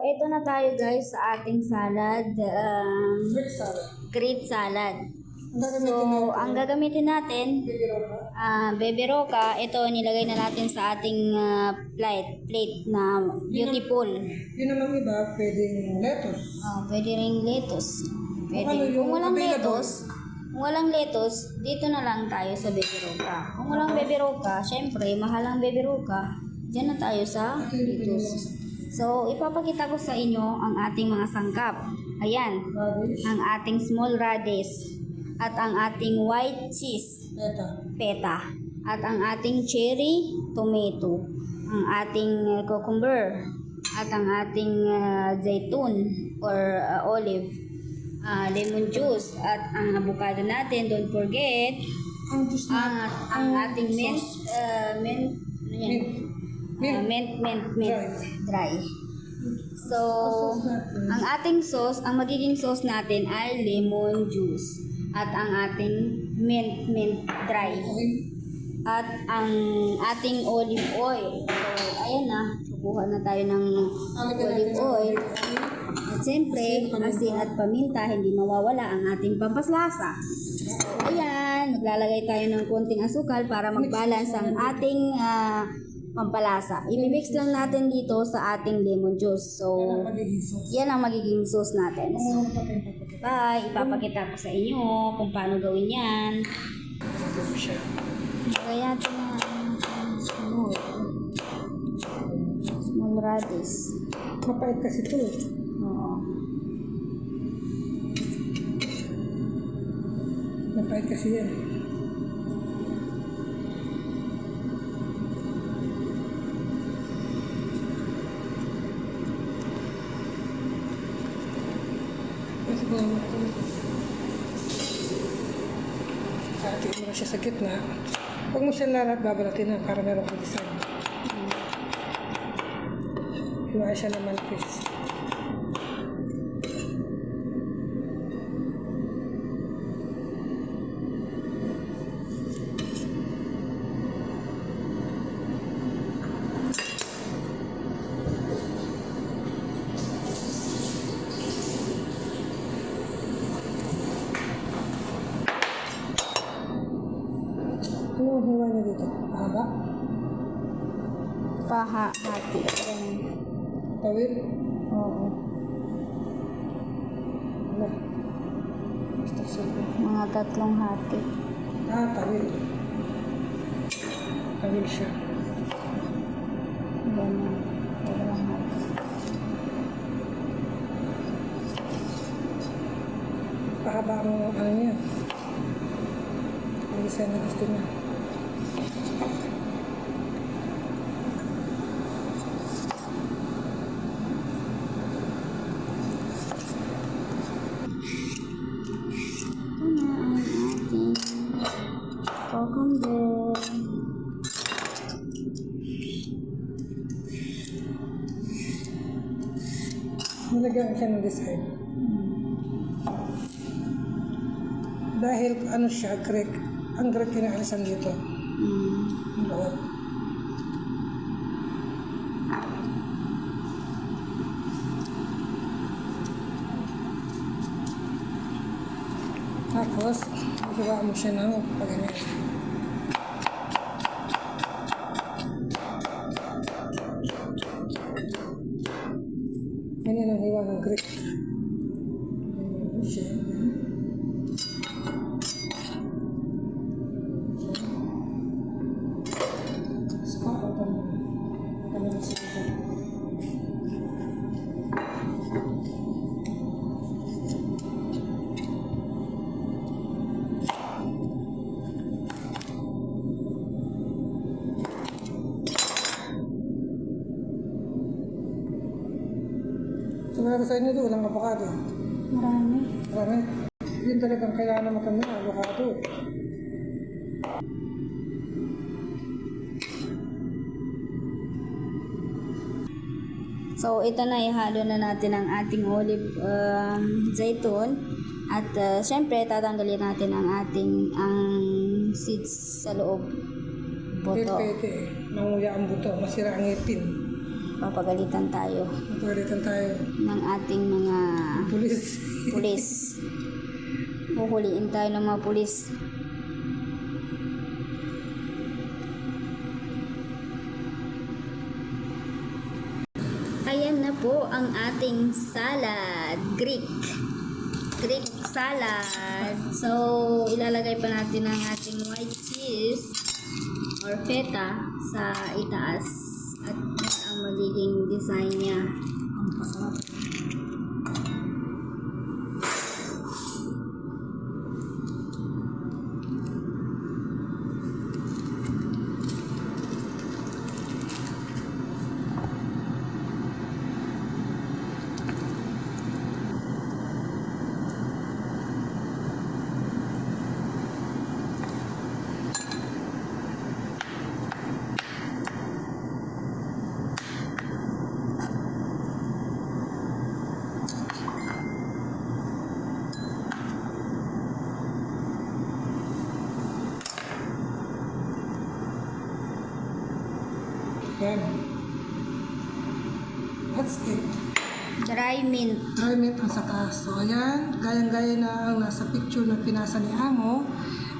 eto na tayo guys sa ating salad. Greek salad. Greek salad. Ang Ang gagamitin natin, baby roca. Ito, nilagay na natin sa ating plate na beautiful. Yun naman iba, pwedeng lettuce. Pwede ring lettuce. Pwede. Ano yung Kung walang available? lettuce, dito na lang tayo sa baby roca. Kung walang baby roca, syempre, mahal ang baby roca. Diyan na tayo sa lettuce. So, ipapakita ko sa inyo ang ating mga sangkap. Ayan, Radish. ang ating small radish at ang ating white cheese, feta, at ang ating cherry tomato, ang ating cucumber, at ang ating zaytun or olive, lemon juice, at ang avocado natin. Don't forget Ang juice na. ang ating mint dry. So, ang ating sauce, ang magiging sauce natin ay lemon juice at ang ating mint dry at ang ating olive oil. So, ayan na, kukuha na tayo ng olive oil. At siyempre, asin at paminta, hindi mawawala ang ating pampaslasa. So, ayan, maglalagay tayo ng konting asukal para mag-balance ang ating pampalasa. I-mix lang natin dito sa ating lemon juice. So, yan ang magiging sauce natin. So, bye! Ipapakita ko sa inyo kung paano gawin yan. Kaya natin na small radish. Mapait kasi ito. Oo. Mapait kasi yan. Hatiin mo na siya sa gitna. Huwag mo siya babalatin na para meron kong design. Hiwaya siya naman, please. Ano ang hiwa niya dito? Haba? Hati. Ganun. Tawid? Oo. Ano? Basta sabi. Mga 3 hati. Tawid. Tawid siya. Ganun. 2 hati. Pahaba ang ano niya. Ang design na gusto niya. Ito na ang ating cucumber. Nilagyan ko siya ng design. Dahil ano siya, Greek. Ang Greek kinaalisan dito. Ang loob. Tapos, hiwa mo siya ng pag-ganyan. Ganyan ang hiwa ng Greek. Ganyan siya. Sabi sa inyo doon, walang avocado. Marami. Marami. Yun talagang kailangan na matanda, avocado. So, ito na, ihalo na natin ang ating olive zaytun. At syempre, tatanggalin natin ang ating seeds sa loob. Boto. Pwede. Nanguya ang buto, masira ang ngipin. papagalitan tayo Magpagalitan tayo. ng ating mga Pulis. pulis. Huhuliin tayo ng mga pulis. Ayan na po ang ating salad. Greek salad. So, ilalagay pa natin ang ating white cheese or feta sa itaas. At yan ang magiging design niya. Ang pasarap. Yan. That's it. Dry mint. Dry mint ang sa taas. So, ayan. Gayang-gaya na ang nasa picture na pinasa ni Amo.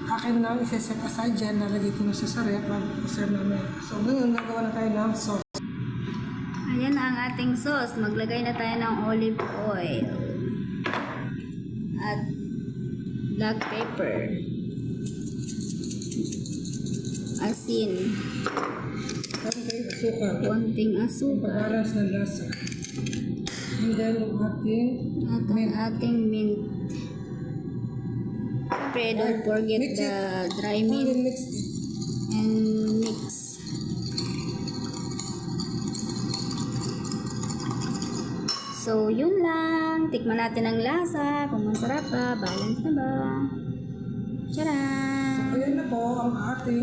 Akin na isa-set aside dyan. Nalagay ko na siya sa rep. Mag-serve namin. So, ngayon, nagawa na tayo ng sauce. Ayan na ang ating sauce. Maglagay na tayo ng olive oil. At black pepper. Asin. Meron tayong asukal. Konting asukal. Pag-balance ng lasa. And then, yung ating At ang ating mint. Siyempre, don't forget Mix the it. dry And mint then mix it. and mix. So, yun lang. Tikman natin ang lasa. Kung masarap ba, balance na ba. Tcharam! Ayan na po ang ating